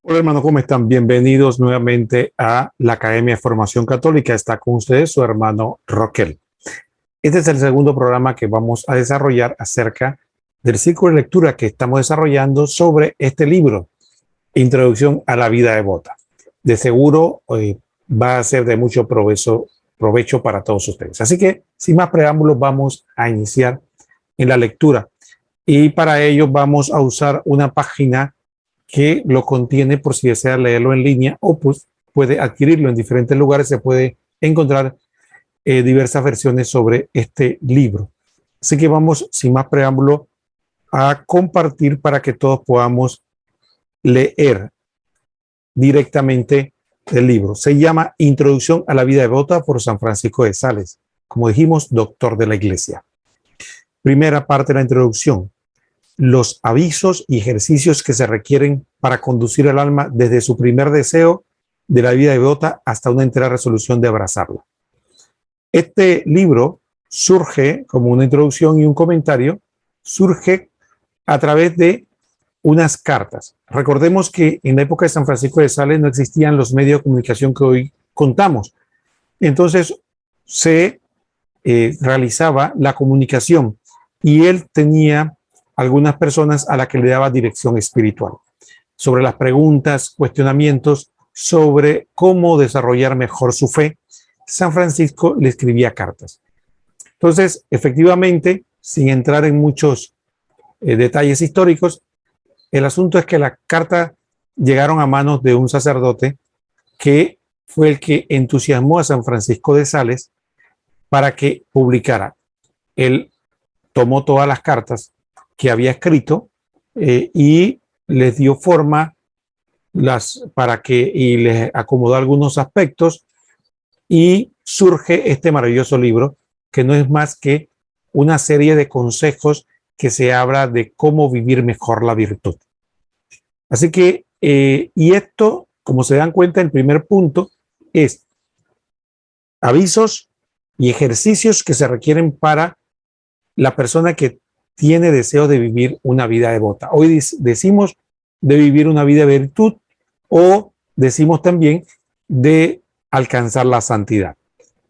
Hola hermano, ¿cómo están? Bienvenidos nuevamente a la Academia de Formación Católica. Está con ustedes su hermano Roquel. Este es el segundo programa que vamos a desarrollar acerca del ciclo de lectura que estamos desarrollando sobre este libro, Introducción a la vida devota. De seguro va a ser de mucho provecho para todos ustedes. Así que, sin más preámbulos, vamos a iniciar en la lectura. Y para ello vamos a usar una página que lo contiene por si desea leerlo en línea o pues puede adquirirlo en diferentes lugares. Se puede encontrar diversas versiones sobre este libro. Así que vamos, sin más preámbulo, a compartir para que todos podamos leer directamente el libro. Se llama Introducción a la vida devota por San Francisco de Sales. Como dijimos, doctor de la Iglesia. Primera parte de la introducción. Los avisos y ejercicios que se requieren para conducir al alma desde su primer deseo de la vida devota hasta una entera resolución de abrazarla. Este libro surge como una introducción y un comentario, surge a través de unas cartas. Recordemos que en la época de San Francisco de Sales no existían los medios de comunicación que hoy contamos. Entonces se realizaba la comunicación y él tenía algunas personas a las que le daba dirección espiritual sobre las preguntas, cuestionamientos sobre cómo desarrollar mejor su fe. San Francisco le escribía cartas. Entonces, efectivamente, sin entrar en muchos detalles históricos, el asunto es que las cartas llegaron a manos de un sacerdote que fue el que entusiasmó a San Francisco de Sales para que publicara. Él tomó todas las cartas que había escrito y les dio forma y les acomodó algunos aspectos y surge este maravilloso libro que no es más que una serie de consejos que se habla de cómo vivir mejor la virtud. Así que, y esto, como se dan cuenta, el primer punto es avisos y ejercicios que se requieren para la persona que tiene deseo de vivir una vida devota. Hoy decimos de vivir una vida de virtud o decimos también de alcanzar la santidad.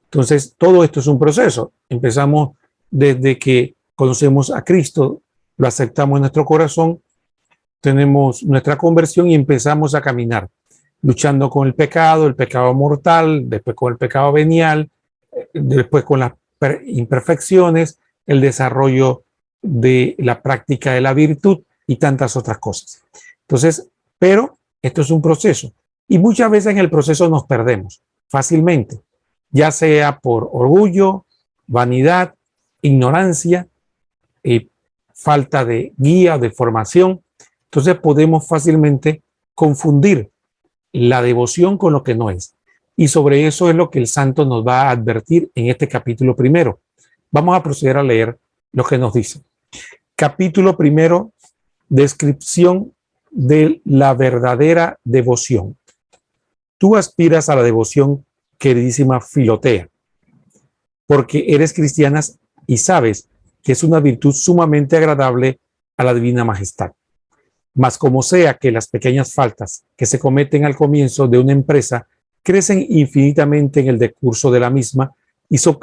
Entonces, todo esto es un proceso. Empezamos desde que conocemos a Cristo, lo aceptamos en nuestro corazón, tenemos nuestra conversión y empezamos a caminar, luchando con el pecado mortal, después con el pecado venial, después con las imperfecciones, el desarrollo de la práctica de la virtud y tantas otras cosas. Entonces, pero esto es un proceso y muchas veces en el proceso nos perdemos fácilmente, ya sea por orgullo, vanidad, ignorancia, falta de guía, de formación. Entonces podemos fácilmente confundir la devoción con lo que no es. Y sobre eso es lo que el santo nos va a advertir en este capítulo primero. Vamos a proceder a leer lo que nos dice. Capítulo primero, descripción de la verdadera devoción. Tú aspiras a la devoción, queridísima Filotea, porque eres cristiana y sabes que es una virtud sumamente agradable a la divina majestad. Mas como sea que las pequeñas faltas que se cometen al comienzo de una empresa crecen infinitamente en el decurso de la misma y son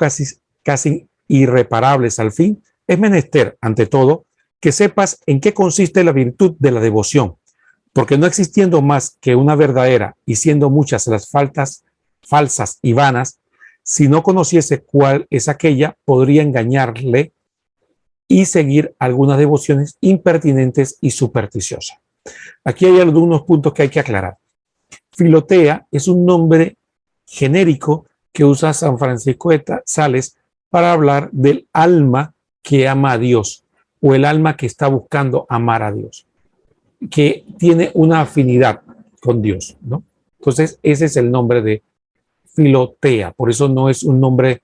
casi irreparables al fin, es menester, ante todo, que sepas en qué consiste la virtud de la devoción, porque no existiendo más que una verdadera y siendo muchas las falsas y vanas, si no conociese cuál es aquella, podría engañarle y seguir algunas devociones impertinentes y supersticiosas. Aquí hay algunos puntos que hay que aclarar. Filotea es un nombre genérico que usa San Francisco de Sales para hablar del alma que ama a Dios o el alma que está buscando amar a Dios, que tiene una afinidad con Dios, ¿no? Entonces ese es el nombre de Filotea, por eso no es un nombre,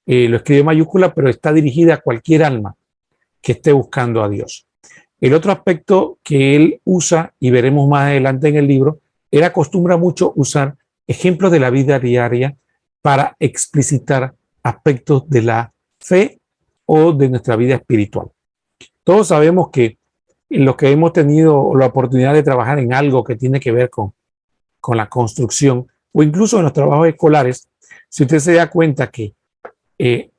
lo escribe en mayúscula, pero está dirigida a cualquier alma que esté buscando a Dios. El otro aspecto que él usa, y veremos más adelante en el libro, él acostumbra mucho usar ejemplos de la vida diaria para explicitar aspectos de la fe o de nuestra vida espiritual. Todos sabemos que los que hemos tenido la oportunidad de trabajar en algo que tiene que ver con con la construcción o incluso en los trabajos escolares, si usted se da cuenta que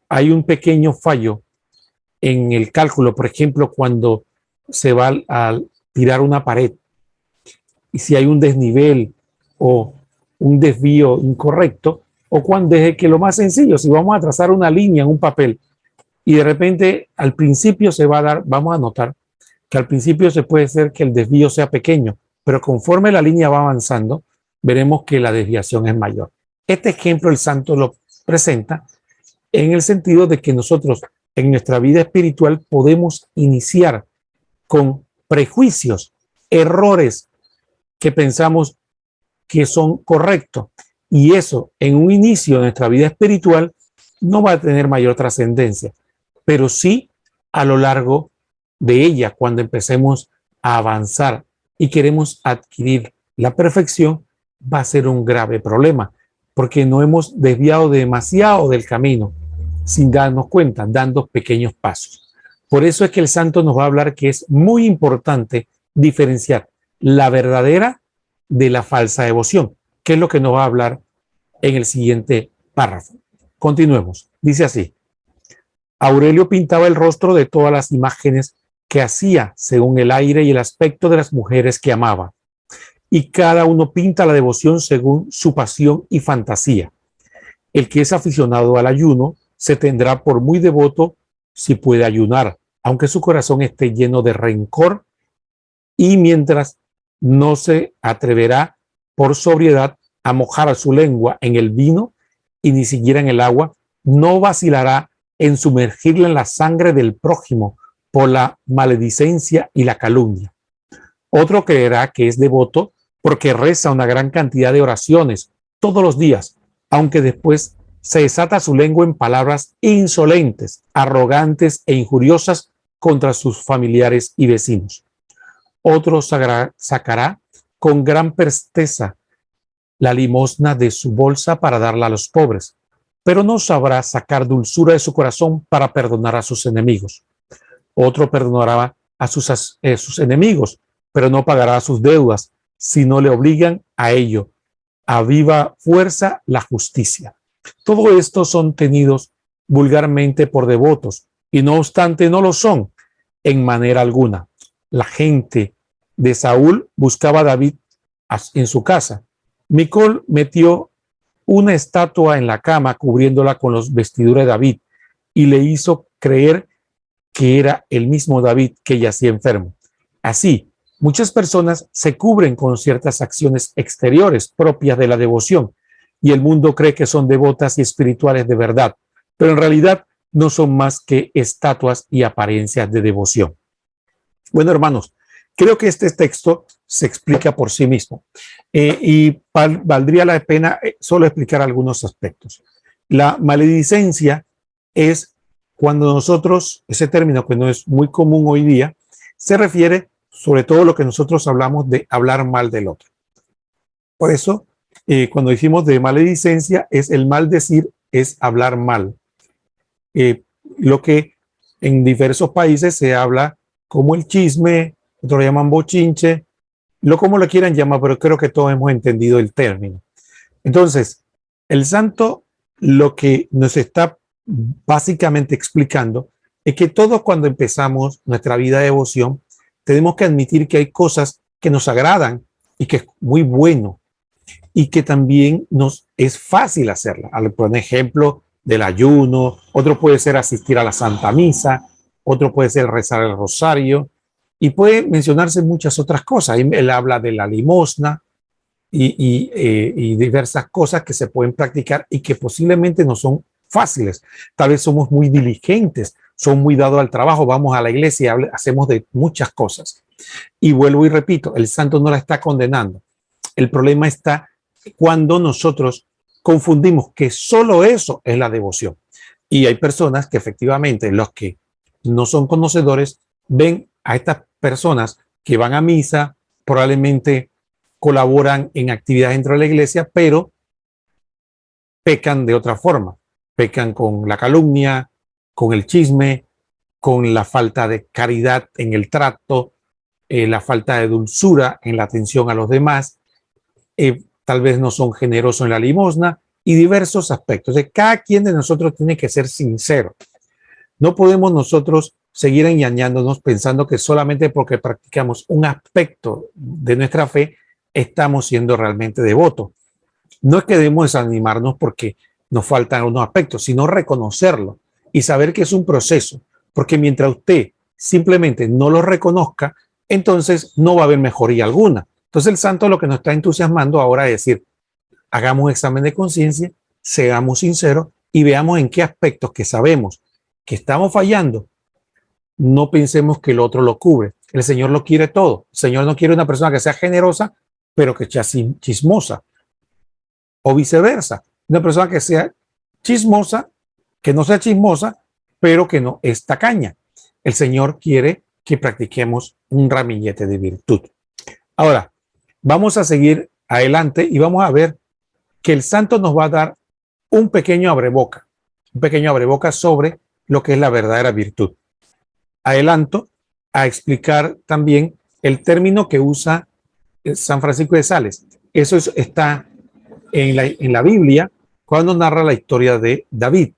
hay un pequeño fallo en el cálculo, por ejemplo, cuando se va a tirar una pared y si hay un desnivel o un desvío incorrecto, o cuando es que lo más sencillo, si vamos a trazar una línea en un papel y de repente al principio se va a dar, vamos a notar que al principio se puede ser que el desvío sea pequeño, pero conforme la línea va avanzando, veremos que la desviación es mayor. Este ejemplo el santo lo presenta en el sentido de que nosotros en nuestra vida espiritual podemos iniciar con prejuicios, errores que pensamos que son correctos. Y eso en un inicio de nuestra vida espiritual no va a tener mayor trascendencia, pero sí a lo largo de ella, cuando empecemos a avanzar y queremos adquirir la perfección, va a ser un grave problema, porque no hemos desviado demasiado del camino sin darnos cuenta, dando pequeños pasos. Por eso es que el santo nos va a hablar que es muy importante diferenciar la verdadera de la falsa devoción, que es lo que nos va a hablar en el siguiente párrafo. Continuemos. Dice así: Aurelio pintaba el rostro de todas las imágenes que hacía según el aire y el aspecto de las mujeres que amaba, y cada uno pinta la devoción según su pasión y fantasía. El que es aficionado al ayuno se tendrá por muy devoto si puede ayunar, aunque su corazón esté lleno de rencor, y mientras no se atreverá por sobriedad a mojar su lengua en el vino y ni siquiera en el agua, no vacilará en sumergirla en la sangre del prójimo por la maledicencia y la calumnia. Otro creerá que es devoto porque reza una gran cantidad de oraciones todos los días, aunque después se desata su lengua en palabras insolentes, arrogantes e injuriosas contra sus familiares y vecinos. Otro sacará con gran presteza la limosna de su bolsa para darla a los pobres, pero no sabrá sacar dulzura de su corazón para perdonar a sus enemigos. Otro perdonará a sus enemigos, pero no pagará sus deudas si no le obligan a ello. A viva fuerza la justicia. Todo esto son tenidos vulgarmente por devotos, y no obstante no lo son en manera alguna. La gente de Saúl buscaba a David en su casa. Micol metió una estatua en la cama cubriéndola con los vestiduras de David y le hizo creer que era el mismo David que yacía enfermo. Así, muchas personas se cubren con ciertas acciones exteriores propias de la devoción y el mundo cree que son devotas y espirituales de verdad, pero en realidad no son más que estatuas y apariencias de devoción. Bueno, hermanos, creo que este texto se explica por sí mismo y valdría la pena solo explicar algunos aspectos. La maledicencia es cuando nosotros, ese término que no es muy común hoy día, se refiere sobre todo a lo que nosotros hablamos de hablar mal del otro. Por eso, cuando decimos de maledicencia, es el maldecir, es hablar mal. Lo que en diversos países se habla como el chisme, otros lo llaman bochinche, lo como lo quieran llamar, pero creo que todos hemos entendido el término. Entonces, el santo lo que nos está básicamente explicando es que todos cuando empezamos nuestra vida de devoción tenemos que admitir que hay cosas que nos agradan y que es muy bueno y que también nos es fácil hacerla. Por ejemplo, del ayuno, otro puede ser asistir a la Santa Misa, otro puede ser rezar el rosario y puede mencionarse muchas otras cosas. Él habla de la limosna y diversas cosas que se pueden practicar y que posiblemente no son fáciles. Tal vez somos muy diligentes, son muy dados al trabajo, vamos a la iglesia, hacemos de muchas cosas. Y vuelvo y repito, el santo no la está condenando. El problema está cuando nosotros confundimos que solo eso es la devoción. Y hay personas que efectivamente, los que no son conocedores, ven a estas personas que van a misa, probablemente colaboran en actividades dentro de la iglesia, pero pecan de otra forma. Pecan con la calumnia, con el chisme, con la falta de caridad en el trato, la falta de dulzura en la atención a los demás, tal vez no son generosos en la limosna y diversos aspectos. De cada quien de nosotros tiene que ser sincero. No podemos nosotros seguir engañándonos pensando que solamente porque practicamos un aspecto de nuestra fe estamos siendo realmente devotos. No es que debemos desanimarnos porque nos faltan algunos aspectos, sino reconocerlo y saber que es un proceso, porque mientras usted simplemente no lo reconozca, entonces no va a haber mejoría alguna. Entonces el santo lo que nos está entusiasmando ahora es decir, hagamos un examen de conciencia, seamos sinceros y veamos en qué aspectos que sabemos que estamos fallando, no pensemos que el otro lo cubre. El Señor lo quiere todo. El Señor no quiere una persona que sea generosa, pero que sea chismosa. O viceversa. Una persona que sea chismosa, que no sea chismosa, pero que no es tacaña. El Señor quiere que practiquemos un ramillete de virtud. Ahora, vamos a seguir adelante y vamos a ver que el santo nos va a dar un pequeño abreboca sobre lo que es la verdadera virtud. Adelanto a explicar también el término que usa San Francisco de Sales. Eso está en la Biblia cuando narra la historia de David.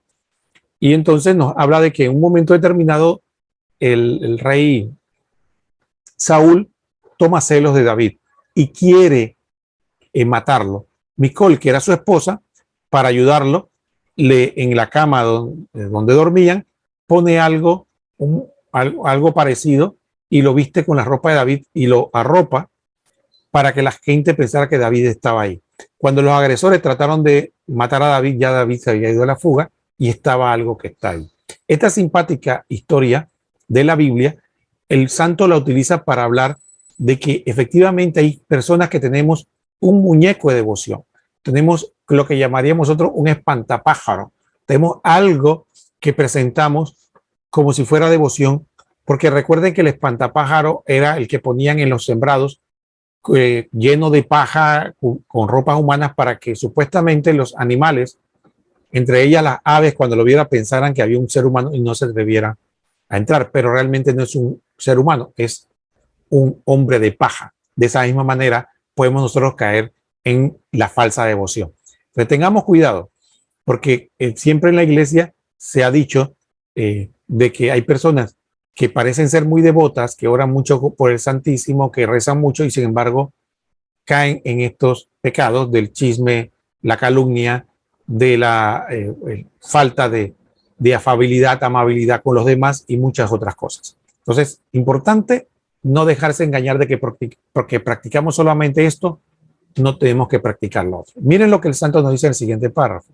Y entonces nos habla de que en un momento determinado el rey Saúl toma celos de David y quiere matarlo. Micol, que era su esposa, para ayudarlo, en la cama donde dormían, pone algo parecido y lo viste con la ropa de David y lo arropa para que la gente pensara que David estaba ahí. Cuando los agresores trataron de matar a David, ya David se había ido a la fuga y estaba algo que está ahí. Esta simpática historia de la Biblia, el santo la utiliza para hablar de que efectivamente hay personas que tenemos un muñeco de devoción. Tenemos lo que llamaríamos nosotros un espantapájaro. Tenemos algo que presentamos como si fuera devoción, porque recuerden que el espantapájaro era el que ponían en los sembrados lleno de paja con ropas humanas para que supuestamente los animales, entre ellas las aves, cuando lo vieran pensaran que había un ser humano y no se atrevieran a entrar, pero realmente no es un ser humano, es un hombre de paja. De esa misma manera podemos nosotros caer en la falsa devoción. Pero tengamos cuidado, porque siempre en la iglesia se ha dicho de que hay personas que parecen ser muy devotas, que oran mucho por el Santísimo, que rezan mucho y sin embargo caen en estos pecados del chisme, la calumnia, de la falta de afabilidad, amabilidad con los demás y muchas otras cosas. Entonces, importante no dejarse engañar de que porque practicamos solamente esto, no tenemos que practicar lo otro. Miren lo que el santo nos dice en el siguiente párrafo.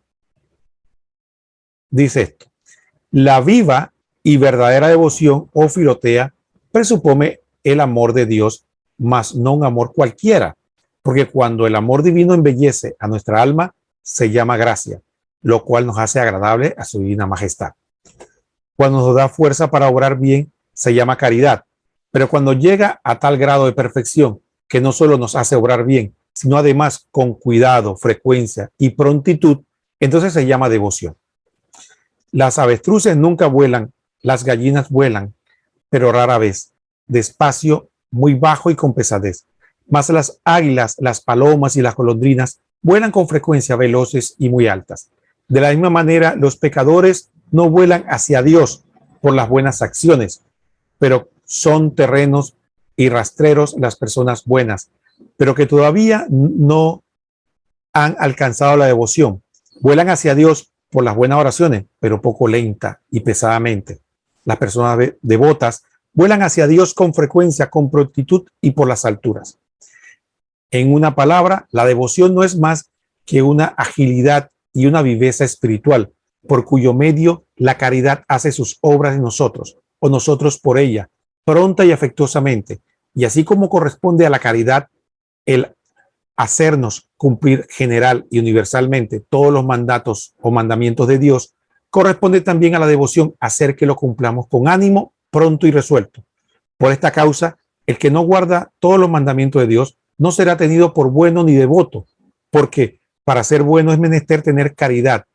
Dice esto: la viva y verdadera devoción o filotea presupone el amor de Dios, mas no un amor cualquiera, porque cuando el amor divino embellece a nuestra alma, se llama gracia, lo cual nos hace agradable a su divina majestad. Cuando nos da fuerza para obrar bien, se llama caridad, pero cuando llega a tal grado de perfección que no solo nos hace obrar bien, sino además con cuidado, frecuencia y prontitud, entonces se llama devoción. Las avestruces nunca vuelan, las gallinas vuelan, pero rara vez, despacio, muy bajo y con pesadez. Mas las águilas, las palomas y las golondrinas vuelan con frecuencia veloces y muy altas. De la misma manera, los pecadores no vuelan hacia Dios por las buenas acciones, pero son terrenos y rastreros las personas buenas, pero que todavía no han alcanzado la devoción. Vuelan hacia Dios por las buenas oraciones, pero poco lenta y pesadamente. Las personas devotas vuelan hacia Dios con frecuencia, con prontitud y por las alturas. En una palabra, la devoción no es más que una agilidad y una viveza espiritual, por cuyo medio la caridad hace sus obras en nosotros, o nosotros por ella, pronta y afectuosamente. Y así como corresponde a la caridad el hacernos cumplir general y universalmente todos los mandatos o mandamientos de Dios, corresponde también a la devoción hacer que lo cumplamos con ánimo pronto y resuelto. Por esta causa, el que no guarda todos los mandamientos de Dios no será tenido por bueno ni devoto, porque para ser bueno es menester tener caridad,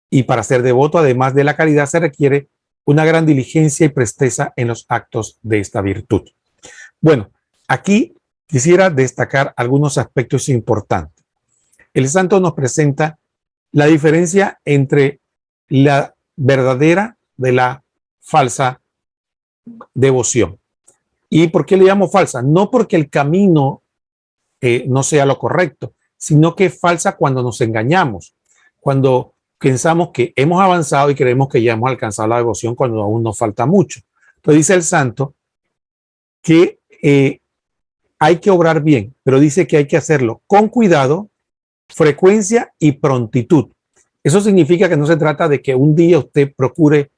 y para ser devoto, además de la caridad, se requiere una gran diligencia y presteza en los actos de esta virtud. Bueno, aquí quisiera destacar algunos aspectos importantes. el santo nos presenta la diferencia entre la verdadera de la falsa devoción. ¿Y por qué le llamo falsa? No porque el camino no sea lo correcto, sino que es falsa cuando nos engañamos, cuando pensamos que hemos avanzado y creemos que ya hemos alcanzado la devoción cuando aún nos falta mucho. Entonces dice el santo que hay que obrar bien, pero dice que hay que hacerlo con cuidado, frecuencia y prontitud. Eso significa que no se trata de que un día usted procure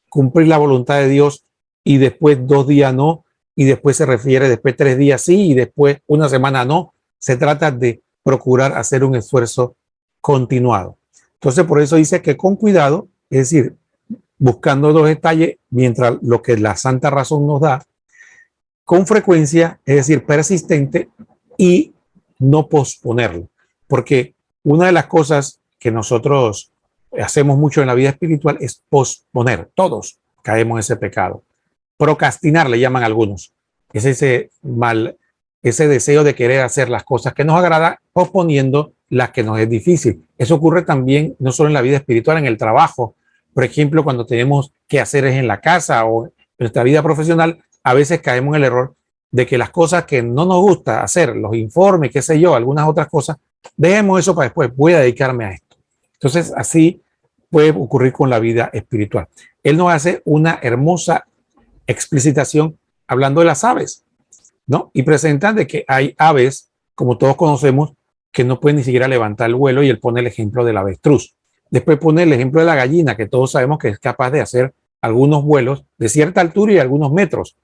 cumplir la voluntad de Dios y después 2 días no, y después se refiere después 3 días sí y después una semana no. Se trata de procurar hacer un esfuerzo continuado. Entonces por eso dice que con cuidado, es decir, buscando los detalles mientras lo que la santa razón nos da, con frecuencia, es decir, persistente y no posponerlo. Porque una de las cosas que nosotros hacemos mucho en la vida espiritual es posponer. Todos caemos en ese pecado. Procrastinar le llaman algunos. Es ese deseo de querer hacer las cosas que nos agrada, posponiendo las que nos es difícil. Eso ocurre también no solo en la vida espiritual, en el trabajo. Por ejemplo, cuando tenemos que hacer en la casa o en nuestra vida profesional, a veces caemos en el error de que las cosas que no nos gusta hacer, los informes, qué sé yo, algunas otras cosas, dejemos eso para después, voy a dedicarme a esto. Entonces, así puede ocurrir con la vida espiritual. Él nos hace una hermosa explicitación hablando de las aves, ¿no? Y presenta de que hay aves, como todos conocemos, que no pueden ni siquiera levantar el vuelo, y él pone el ejemplo del avestruz. Después pone el ejemplo de la gallina, que todos sabemos que es capaz de hacer algunos vuelos de cierta altura y algunos metros.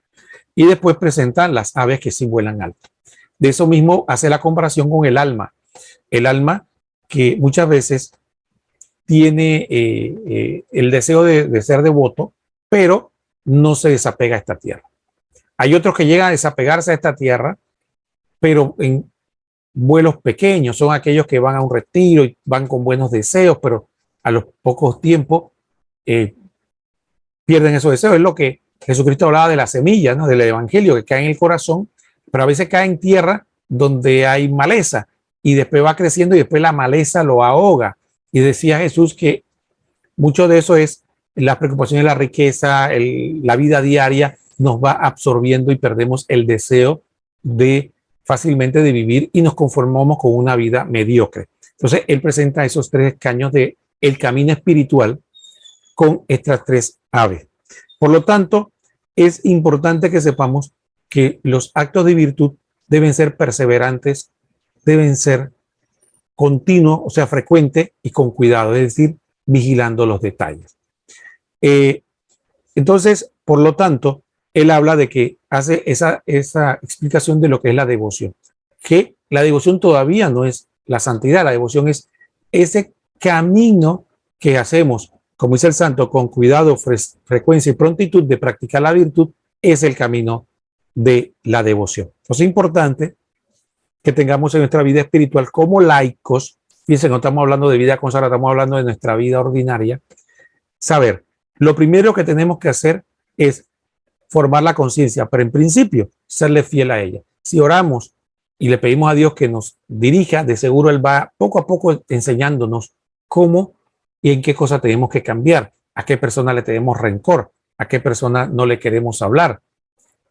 Y después presentan las aves que sí vuelan alto. De eso mismo hace la comparación con el alma. El alma que muchas veces tiene el deseo de ser devoto, pero no se desapega a esta tierra. Hay otros que llegan a desapegarse a esta tierra, pero en vuelos pequeños. Son aquellos que van a un retiro y van con buenos deseos, pero a los pocos tiempos pierden esos deseos. Es lo que Jesucristo hablaba de la semilla, ¿no? Del evangelio que cae en el corazón, pero a veces cae en tierra donde hay maleza y después va creciendo y después la maleza lo ahoga. Y decía Jesús que mucho de eso es la preocupación de la riqueza, la vida diaria nos va absorbiendo y perdemos el deseo de fácilmente de vivir y nos conformamos con una vida mediocre. Entonces él presenta esos 3 escaños de el camino espiritual con estas 3 aves. Por lo tanto, es importante que sepamos que los actos de virtud deben ser perseverantes, deben ser continuos, o sea, frecuentes y con cuidado, es decir, vigilando los detalles. Entonces, por lo tanto, él habla de que hace esa explicación de lo que es la devoción, que la devoción todavía no es la santidad, la devoción es ese camino que hacemos, como dice el santo, con cuidado, frecuencia y prontitud de practicar la virtud, es el camino de la devoción. Es importante que tengamos en nuestra vida espiritual como laicos, fíjense, no estamos hablando de vida consagrada, estamos hablando de nuestra vida ordinaria, saber, lo primero que tenemos que hacer es formar la conciencia, pero en principio, serle fiel a ella. Si oramos y le pedimos a Dios que nos dirija, de seguro Él va poco a poco enseñándonos cómo y en qué cosas tenemos que cambiar, a qué persona le tenemos rencor, a qué persona no le queremos hablar,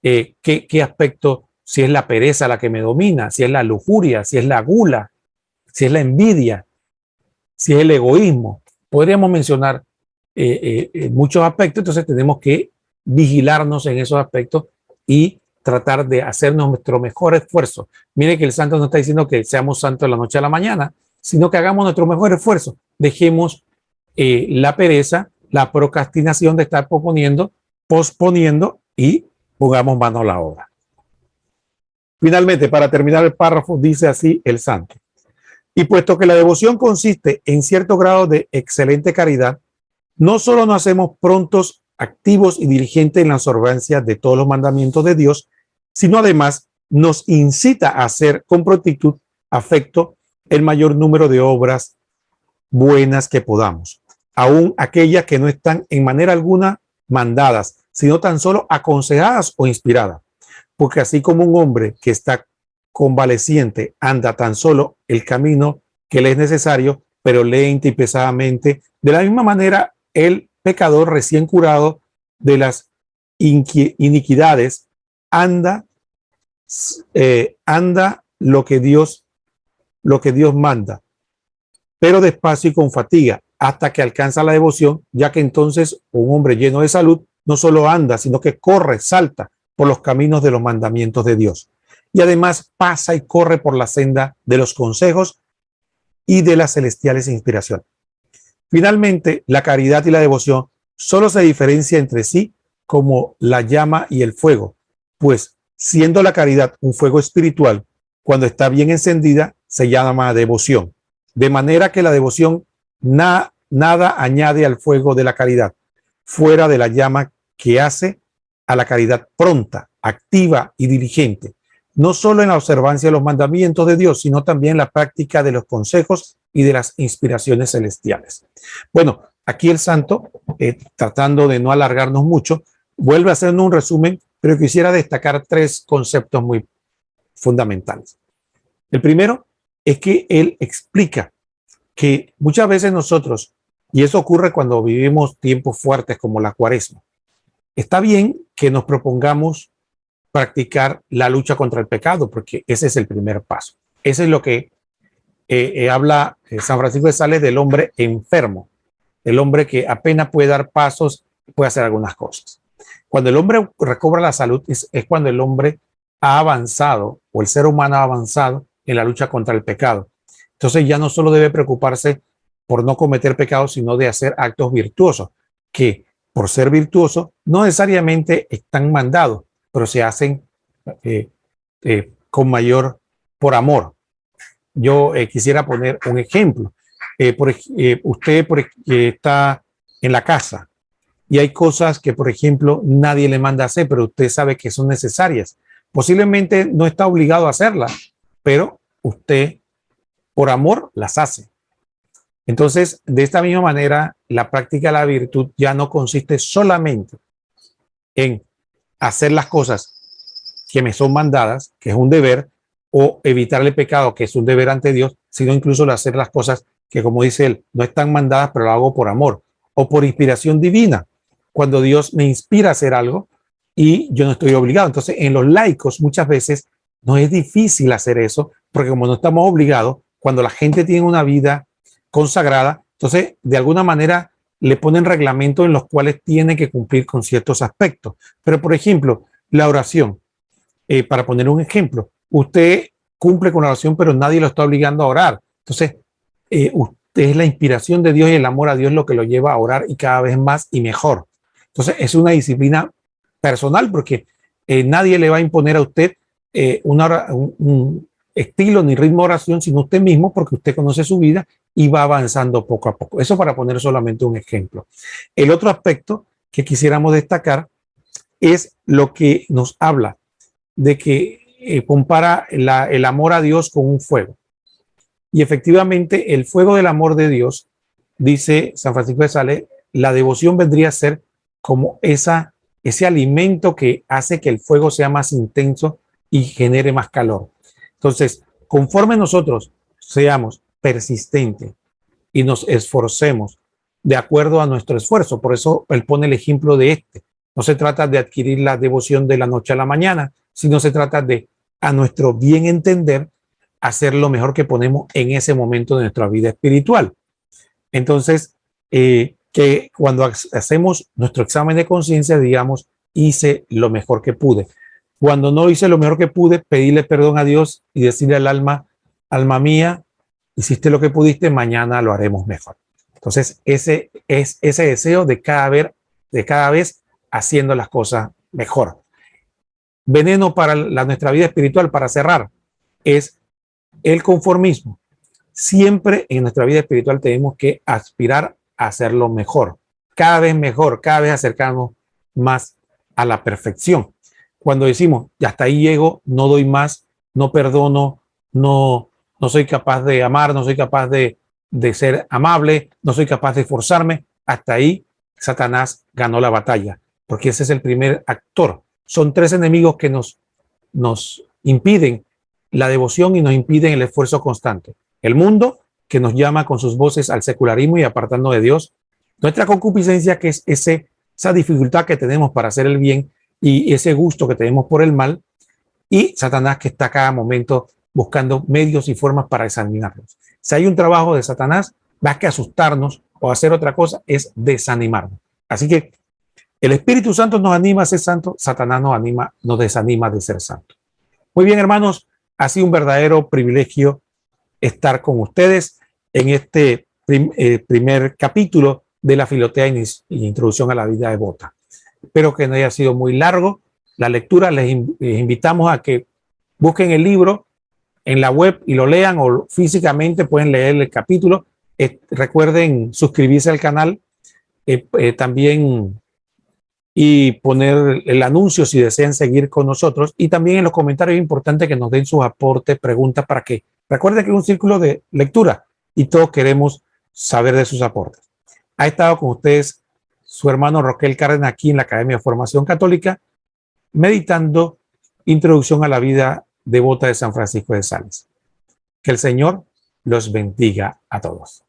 qué aspecto, si es la pereza la que me domina, si es la lujuria, si es la gula, si es la envidia, si es el egoísmo. Podríamos mencionar muchos aspectos, entonces tenemos que vigilarnos en esos aspectos y tratar de hacernos nuestro mejor esfuerzo. Mire que el santo no está diciendo que seamos santos de la noche a la mañana, sino que hagamos nuestro mejor esfuerzo. Dejemos la pereza, la procrastinación de estar posponiendo y pongamos mano a la obra. Finalmente, para terminar el párrafo, dice así el santo. Y puesto que la devoción consiste en cierto grado de excelente caridad, no solo nos hacemos prontos, activos y diligentes en la observancia de todos los mandamientos de Dios, sino además nos incita a hacer con prontitud, afecto, el mayor número de obras buenas que podamos, aun aquellas que no están en manera alguna mandadas, sino tan solo aconsejadas o inspiradas. Porque así como un hombre que está convaleciente anda tan solo el camino que le es necesario, pero lenta y pesadamente. De la misma manera, el pecador recién curado de las iniquidades anda, anda lo que Dios manda, pero despacio y con fatiga, hasta que alcanza la devoción, ya que entonces un hombre lleno de salud no solo anda, sino que corre, salta por los caminos de los mandamientos de Dios. Y además pasa y corre por la senda de los consejos y de las celestiales inspiraciones. Finalmente, la caridad y la devoción solo se diferencian entre sí como la llama y el fuego, pues siendo la caridad un fuego espiritual, cuando está bien encendida se llama devoción. De manera que la devoción nada añade al fuego de la caridad, fuera de la llama que hace a la caridad pronta, activa y diligente, no solo en la observancia de los mandamientos de Dios, sino también en la práctica de los consejos y de las inspiraciones celestiales. Bueno, aquí el santo, tratando de no alargarnos mucho, vuelve a hacernos un resumen, pero quisiera destacar tres conceptos muy fundamentales. El primero es que él explica que muchas veces nosotros, y eso ocurre cuando vivimos tiempos fuertes como la Cuaresma, está bien que nos propongamos practicar la lucha contra el pecado, porque ese es el primer paso. Ese es lo que habla San Francisco de Sales del hombre enfermo, el hombre que apenas puede dar pasos, puede hacer algunas cosas. Cuando el hombre recobra la salud es cuando el hombre ha avanzado, o el ser humano ha avanzado en la lucha contra el pecado. Entonces ya no solo debe preocuparse por no cometer pecados, sino de hacer actos virtuosos, que por ser virtuosos no necesariamente están mandados, pero se hacen con mayor, por amor. Yo quisiera poner un ejemplo. Usted está en la casa y hay cosas que, por ejemplo, nadie le manda a hacer, pero usted sabe que son necesarias. Posiblemente no está obligado a hacerlas, pero usted, por amor, las hace. Entonces, de esta misma manera, la práctica de la virtud ya no consiste solamente en hacer las cosas que me son mandadas, que es un deber, o evitar el pecado, que es un deber ante Dios, sino incluso de hacer las cosas que, como dice él, no están mandadas, pero lo hago por amor o por inspiración divina. Cuando Dios me inspira a hacer algo y yo no estoy obligado. Entonces, en los laicos muchas veces no es difícil hacer eso, porque como no estamos obligados, cuando la gente tiene una vida consagrada, entonces de alguna manera le ponen reglamentos en los cuales tiene que cumplir con ciertos aspectos. Pero, por ejemplo, la oración, para poner un ejemplo, usted cumple con la oración, pero nadie lo está obligando a orar. Entonces, usted es la inspiración de Dios y el amor a Dios lo que lo lleva a orar y cada vez más y mejor. Entonces, es una disciplina personal porque nadie le va a imponer a usted un estilo ni ritmo de oración, sino usted mismo, porque usted conoce su vida y va avanzando poco a poco. Eso para poner solamente un ejemplo. El otro aspecto que quisiéramos destacar es lo que nos habla de que compara el amor a Dios con un fuego. Y efectivamente, el fuego del amor de Dios, dice San Francisco de Sales, la devoción vendría a ser como ese alimento que hace que el fuego sea más intenso y genere más calor. Entonces, conforme nosotros seamos persistentes y nos esforcemos de acuerdo a nuestro esfuerzo, por eso él pone el ejemplo de este. No se trata de adquirir la devoción de la noche a la mañana, sino se trata de, a nuestro bien entender, hacer lo mejor que ponemos en ese momento de nuestra vida espiritual. Entonces, que cuando hacemos nuestro examen de conciencia, digamos, hice lo mejor que pude. Cuando no hice lo mejor que pude, pedirle perdón a Dios y decirle al alma, alma mía, hiciste lo que pudiste, mañana lo haremos mejor. Entonces, ese es ese deseo de cada vez haciendo las cosas mejor. Veneno para nuestra vida espiritual, para cerrar, es el conformismo. Siempre en nuestra vida espiritual tenemos que aspirar a hacerlo mejor, cada vez acercarnos más a la perfección. Cuando decimos, ya hasta ahí llego, no doy más, no perdono, no soy capaz de amar, no soy capaz de ser amable, no soy capaz de esforzarme, hasta ahí Satanás ganó la batalla, porque ese es el primer actor. Son tres enemigos que nos impiden la devoción y nos impiden el esfuerzo constante. El mundo, que nos llama con sus voces al secularismo y apartarnos de Dios. Nuestra concupiscencia, que es esa dificultad que tenemos para hacer el bien y ese gusto que tenemos por el mal. Y Satanás, que está a cada momento buscando medios y formas para desanimarnos. Si hay un trabajo de Satanás, más que asustarnos o hacer otra cosa, es desanimarnos. Así que el Espíritu Santo nos anima a ser santos, Satanás nos desanima de ser santos. Muy bien, hermanos, ha sido un verdadero privilegio estar con ustedes en este primer capítulo de la Filotea y Introducción a la Vida Devota. Espero que no haya sido muy largo la lectura. Les invitamos a que busquen el libro en la web y lo lean, o físicamente pueden leer el capítulo. Recuerden suscribirse al canal también y poner el anuncio si desean seguir con nosotros, y también en los comentarios es importante que nos den sus aportes, preguntas, para que recuerden que es un círculo de lectura y todos queremos saber de sus aportes. Ha estado con ustedes su hermano Roquel Cárdenas aquí en la Academia de Formación Católica, meditando Introducción a la Vida Devota de San Francisco de Sales. Que el Señor los bendiga a todos.